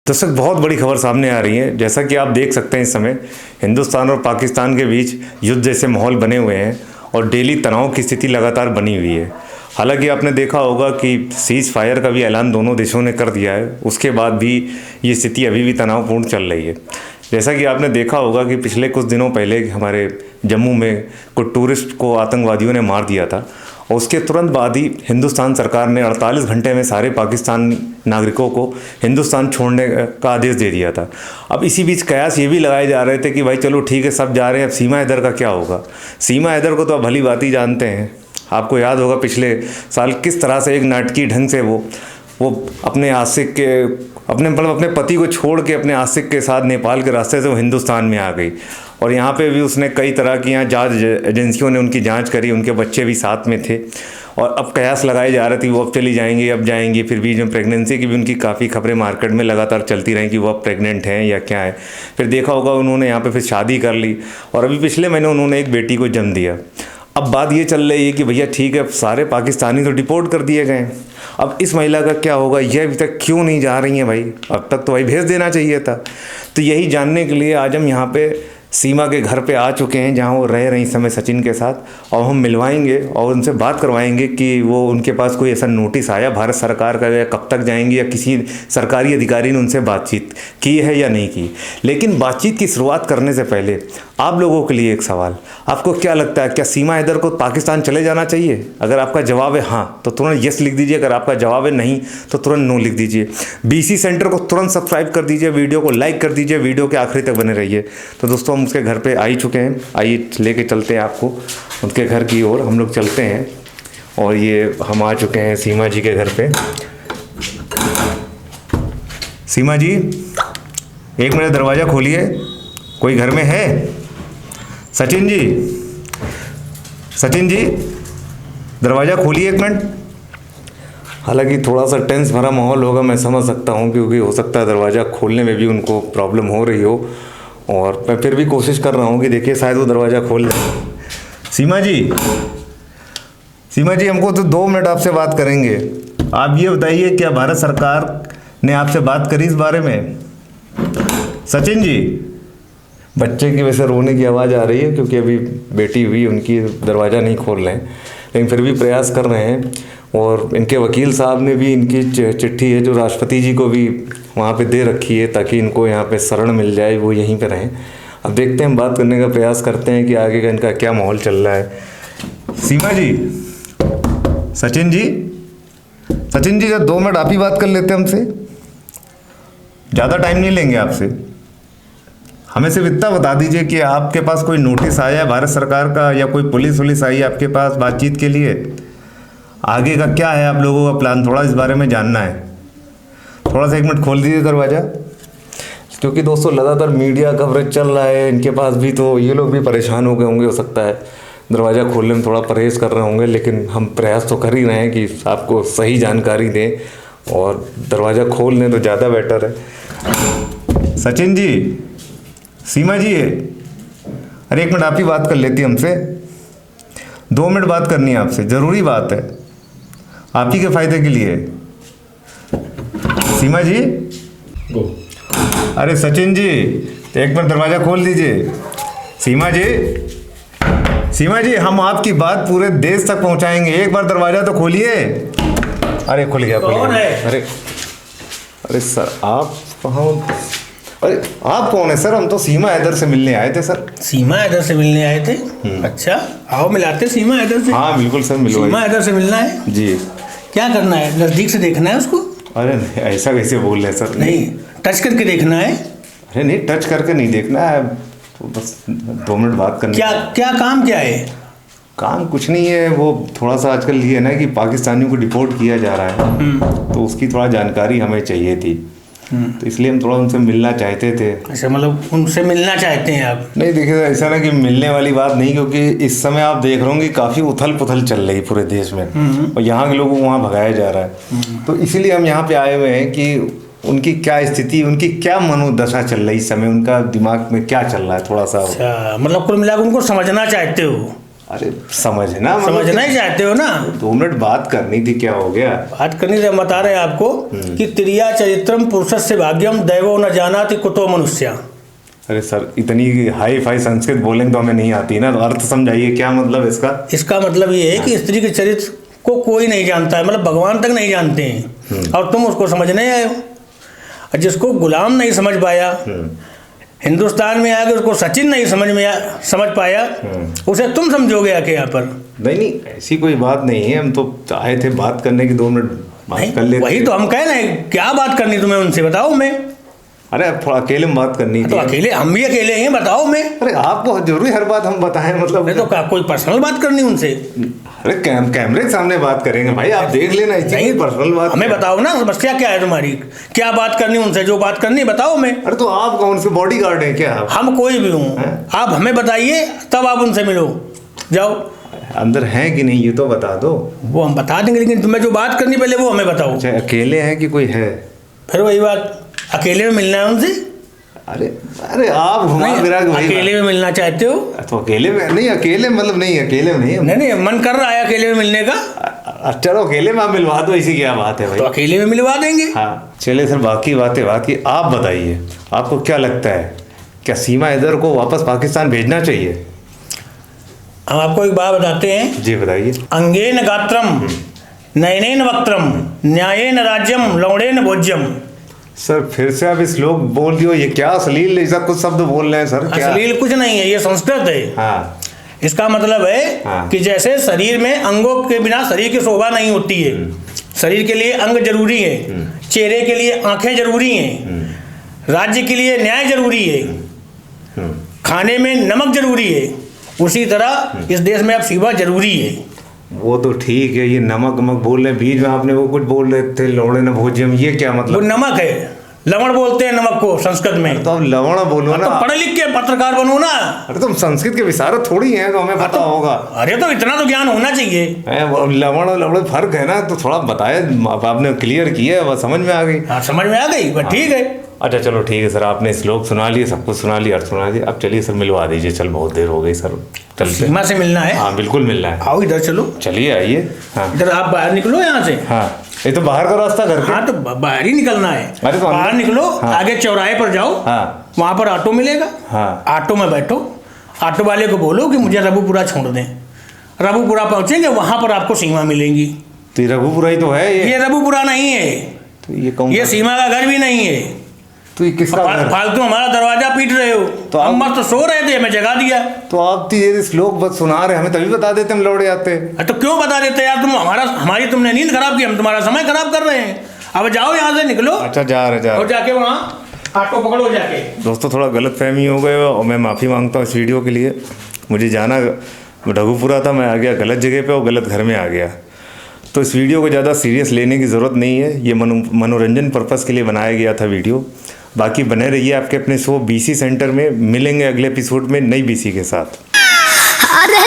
दर्शक, बहुत बड़ी खबर सामने आ रही है। जैसा कि आप देख सकते हैं, इस समय हिंदुस्तान और पाकिस्तान के बीच युद्ध जैसे माहौल बने हुए हैं और डेली तनाव की स्थिति लगातार बनी हुई है। हालांकि आपने देखा होगा कि सीज़ फायर का भी ऐलान दोनों देशों ने कर दिया है, उसके बाद भी ये स्थिति अभी भी तनावपूर्ण चल रही है। जैसा कि आपने देखा होगा कि पिछले कुछ दिनों पहले हमारे जम्मू में कुछ टूरिस्ट को आतंकवादियों ने मार दिया था और उसके तुरंत बाद ही हिंदुस्तान सरकार ने 48 घंटे में सारे पाकिस्तान नागरिकों को हिंदुस्तान छोड़ने का आदेश दे दिया था। अब इसी बीच कयास ये भी लगाए जा रहे थे कि भाई चलो ठीक है, सब जा रहे हैं, अब सीमा हैदर का क्या होगा। सीमा हैदर को तो आप भली बात ही जानते हैं। आपको याद होगा पिछले साल किस तरह से एक नाटकीय ढंग से वो अपने आशिक के अपने पति को छोड़ के अपने आशिक के साथ नेपाल के रास्ते से वो हिंदुस्तान में आ गई। और यहाँ पे भी उसने कई तरह की यहाँ जांच एजेंसियों ने उनकी जांच करी, उनके बच्चे भी साथ में थे और अब कयास लगाए जा रहे थे वो अब चली जाएंगी, अब जाएंगी। फिर बीच में प्रेगनेंसी की भी उनकी काफ़ी खबरें मार्केट में लगातार चलती रहीं कि वो अब प्रेग्नेंट हैं या क्या है। फिर देखा होगा उन्होंने यहाँ पे फिर शादी कर ली और अभी पिछले महीने उन्होंने एक बेटी को जन्म दिया। अब बात ये चल रही है कि भैया ठीक है, अब सारे पाकिस्तानी तो डिपोर्ट कर दिए गए, अब इस महिला का क्या होगा, ये अभी तक क्यों नहीं जा रही हैं भाई, अब तक तो भाई भेज देना चाहिए था। तो यही जानने के लिए आज हम यहाँ पे सीमा के घर पे आ चुके हैं, जहाँ वो रह रही इस समय सचिन के साथ, और हम मिलवाएंगे और उनसे बात करवाएंगे कि वो उनके पास कोई ऐसा नोटिस आया भारत सरकार का, या कब तक जाएंगी, या किसी सरकारी अधिकारी ने उनसे बातचीत की है या नहीं की। लेकिन बातचीत की शुरुआत करने से पहले आप लोगों के लिए एक सवाल, आपको क्या लगता है, क्या सीमा हैदर को पाकिस्तान चले जाना चाहिए? अगर आपका जवाब है हाँ तो तुरंत यस लिख दीजिए, अगर आपका जवाब है नहीं तो तुरंत नो लिख दीजिए। BC सेंटर को तुरंत सब्सक्राइब कर दीजिए, वीडियो को लाइक कर दीजिए, वीडियो के आखिरी तक बने रहिए। तो दोस्तों, हम उसके घर पे आ ही चुके हैं, आइए लेके चलते हैं आपको उनके घर की ओर। हम लोग चलते हैं और ये हम आ चुके हैं सीमा जी के घर पे। सीमा जी, एक मिनट दरवाज़ा खोलिए, कोई घर में है? सचिन जी, सचिन जी दरवाज़ा खोलिए एक मिनट। हालांकि थोड़ा सा टेंस भरा माहौल होगा, मैं समझ सकता हूँ, क्योंकि हो सकता है दरवाज़ा खोलने में भी उनको प्रॉब्लम हो रही हो, और मैं फिर भी कोशिश कर रहा हूँ कि देखिए शायद वो दरवाज़ा खोल दें। सीमा जी, सीमा जी, हमको तो 2 मिनट आपसे बात करेंगे। आप ये बताइए, क्या भारत सरकार ने आपसे बात करी इस बारे में? सचिन जी, बच्चे की वैसे रोने की आवाज़ आ रही है क्योंकि अभी बेटी हुई उनकी, दरवाज़ा नहीं खोल रहे हैं, लेकिन फिर भी प्रयास कर रहे हैं। और इनके वकील साहब ने भी इनकी चिट्ठी है जो राष्ट्रपति जी को भी वहाँ पे दे रखी है, ताकि इनको यहाँ पे शरण मिल जाए, वो यहीं पे रहें। अब देखते हैं, हम बात करने का प्रयास करते हैं कि आगे का इनका क्या माहौल चल रहा है। सीमा जी, सचिन जी, सचिन जी, 2 मिनट आप ही बात कर लेते हैं हमसे, ज़्यादा टाइम नहीं लेंगे आपसे। हमें सिर्फ इतना बता दीजिए कि आपके पास कोई नोटिस आया है भारत सरकार का, या कोई पुलिस आई है आपके पास बातचीत के लिए? आगे का क्या है आप लोगों का प्लान, थोड़ा इस बारे में जानना है। थोड़ा सा 1 मिनट खोल दीजिए दरवाज़ा, क्योंकि दोस्तों लगातार मीडिया कवरेज चल रहा है इनके पास भी, तो ये लोग भी परेशान हो गए होंगे, हो सकता है दरवाज़ा खोलने में थोड़ा परहेज़ कर रहे होंगे। लेकिन हम प्रयास तो कर ही रहे हैं कि आपको सही जानकारी दें और दरवाज़ा खोल लें तो ज़्यादा बेटर है। सचिन जी, सीमा जी, अरे 1 मिनट आप ही बात कर लेती हमसे, 2 मिनट बात करनी है आपसे, ज़रूरी बात है, आप ही के फ़ायदे के लिए। सीमा जी, अरे सचिन जी, 1 मिनट दरवाज़ा खोल दीजिए। सीमा जी, सीमा जी, हम आपकी बात पूरे देश तक पहुंचाएंगे, एक बार दरवाज़ा तो खोलिए। अरे खुल गया, खुल गया। अरे सर, आप कहाँ? अरे आप कौन है सर? हम तो सीमा हैदर से मिलने आए थे सर। सीमा हैदर से मिलने आए थे? अच्छा, आओ मिलाते सीमा हैदर से। हाँ बिल्कुल सर, मिलो। सीमा हैदर से मिलना है जी। क्या करना है, नज़दीक से देखना है उसको? अरे नहीं, ऐसा कैसे बोल रहे हैं सर? नहीं, टच करके देखना है। अरे नहीं, टच करके नहीं देखना है, तो बस 2 मिनट बात करनी। क्या काम क्या है? काम कुछ नहीं है, वो थोड़ा सा आजकल ये है ना कि पाकिस्तानियों को डिपोर्ट किया जा रहा है, तो उसकी थोड़ा जानकारी हमें चाहिए थी, तो इसलिए हम थोड़ा उनसे मिलना चाहते थे। अच्छा, मतलब उनसे मिलना चाहते हैं आप? नहीं देखिए, ऐसा ना कि मिलने वाली बात नहीं, क्योंकि इस समय आप देख रहे होंगे काफ़ी उथल पुथल चल रही पूरे देश में, और यहाँ के लोगों को वहाँ भगाया जा रहा है। तो इसीलिए हम यहाँ पे आए हुए हैं कि उनकी क्या स्थिति, उनकी क्या मनोदशा चल रही इस समय, उनका दिमाग में क्या चल रहा है थोड़ा सा। अच्छा, मतलब कुल मिलाकर उनको समझना चाहते हो? अरे समझना समझना ही चाहते हो ना। 2 मिनट बात करनी थी, क्या हो गया? बात करनी थी, हम बता रहे हैं आपको कि त्रिया चरित्रम पुरुषस्य भाग्यम दैवो न जानाति कुतो मनुष्या। अरे सर, इतनी हाई फाई संस्कृत बोलेंगे तो हमें नहीं आती ना, तो अर्थ समझाइए क्या मतलब इसका। इसका मतलब ये है कि स्त्री के चरित्र को कोई नहीं जानता है, मतलब भगवान तक नहीं जानते हैं, और तुम उसको समझने आए हो। और जिसको गुलाम नहीं समझ पाया, हिंदुस्तान में आके उसको सचिन नहीं समझ पाया, उसे तुम समझोगे आके यहाँ पर? नहीं, ऐसी कोई बात नहीं है, हम तो आए थे बात करने की, 2 मिनट बात कर लेते। वही तो हम कह रहे हैं, क्या बात करनी तुम्हें उनसे, बताओ मैं। अरे थोड़ा अकेले में बात करनी थी। तो अकेले, हम भी अकेले हैं, बताओ मैं। अरे आपको जरूरी हर बात हम बताएं, मतलब नहीं तो क्या कोई पर्सनल बात करनी उनसे? अरे कैमरे के सामने बात करेंगे भाई, आप देख लेना, नहीं पर्सनल बात। हमें बताओ ना, समस्या क्या है तुम्हारी, क्या बात करनी उनसे, जो बात करनी बताओ मैं। अरे तो आप कौन से बॉडीगार्ड हैं क्या? हम कोई भी हूँ, आप हमें बताइए, तब आप उनसे मिलो, जाओ। अंदर हैं कि नहीं ये तो बता दो। वो हम बता देंगे, लेकिन तुम्हें जो बात करनी पहले वो हमें बताओ। अच्छा, अकेले हैं कि कोई है? फिर वही बात, अकेले में मिलना है उनसे? अरे आप घुमा फिरा के वही अकेले में मिलना चाहते हो? तो अकेले में नहीं, अकेले मतलब नहीं, अकेले में नहीं, मन कर रहा है अकेले में मिलने का। चलो अकेले में आप मिलवा दो, ऐसी क्या बात है भाई? तो अकेले में मिलवा देंगे। हाँ चलिए सर, बाकी बातें बात की, आप बताइए आपको क्या लगता है, क्या सीमा हैदर को वापस पाकिस्तान भेजना चाहिए? हम आपको एक बात बताते हैं। जी बताइए। अंगेन गात्रम नयनेन वक्त्रम न्यायेन राज्यम लौड़ेन भोज्यम। सर फिर से आप इस लोग बोल दियो, ये क्या अश्लील ऐसा कुछ शब्द बोल रहे हैं सर? क्या अश्लील कुछ नहीं है, ये संस्कृत है। हाँ, इसका मतलब है कि जैसे शरीर में अंगों के बिना शरीर की शोभा नहीं होती है, शरीर के लिए अंग जरूरी है, चेहरे के लिए आंखें जरूरी हैं, राज्य के लिए न्याय जरूरी है, खाने में नमक जरूरी है, उसी तरह इस देश में अब सेवा जरूरी है। वो तो ठीक है, ये नमक नमक बोल रहे हैं, बीच में आपने वो कुछ बोल रहे थे लौड़े न भोज्यम, ये क्या मतलब? वो नमक है, लवण बोलते हैं नमक को संस्कृत में। तो अब लवण बोलो ना, तो पढ़े लिख के पत्रकार बनो ना। अरे तुम संस्कृत के विशारद थोड़ी हैं, तो हमें पता होगा। अरे तो इतना तो ज्ञान होना चाहिए। लवण और लवण फर्क है ना, तो थोड़ा बताया, आपने क्लियर किया, बस समझ में आ गई। हाँ समझ में आ गई, बस ठीक है। अच्छा चलो ठीक है सर, आपने श्लोक सुना लिए, सब कुछ सुना लिया, अर्थ सुना दिया, अब चलिए सर मिलवा दीजिए, चल बहुत देर हो गई सर, चलते। सीमा से मिलना है? हाँ बिल्कुल मिलना है। आओ इधर चलो। चलिए आइए। हाँ इधर आप बाहर निकलो यहाँ से। हाँ, ये तो बाहर का रास्ता घर के। हाँ तो बाहर ही निकलना है। अरे तो बाहर निकलो। हाँ। आगे चौराहे पर जाओ। हाँ, वहाँ पर ऑटो मिलेगा। हाँ, ऑटो में बैठो, ऑटो वाले को बोलो कि मुझे रघुपुरा छोड़ दें। रघुपुरा पहुँचेंगे, वहाँ पर आपको सीमा मिलेंगी। तो ये रघुपुरा ही तो है। ये रघुपुरा नहीं है, तो ये कौन? ये सीमा का घर भी नहीं है। तो ये किसका घर? फालतू हमारा दरवाजा पीट रहे हो। तो हम मस्त सो रहे थे, हमें जगा दिया। तो आप ये श्लोक बस सुना रहे, हमें तभी बता देते, हम लौट जाते। तो क्यों बता देते यार, तुम हमारी तुमने नींद खराब की, हम तुम्हारा समय खराब कर रहे हैं। अब जाओ यहाँ से, निकलो। अच्छा जा रहे और जाके वहाँ ऑटो पकड़ो जाके। दोस्तों थोड़ा गलत फहमी हो गए और मैं माफ़ी मांगता हूँ इस वीडियो के लिए। मुझे जाना रघुपुरा था, मैं आ गया गलत जगह पे और गलत घर में आ गया। तो इस वीडियो को ज़्यादा सीरियस लेने की ज़रूरत नहीं है, ये मनोरंजन पर्पज़ के लिए बनाया गया था वीडियो। बाकी बने रहिए आपके अपने शो बीसी सेंटर में, मिलेंगे अगले एपिसोड में नई बीसी के साथ। अरे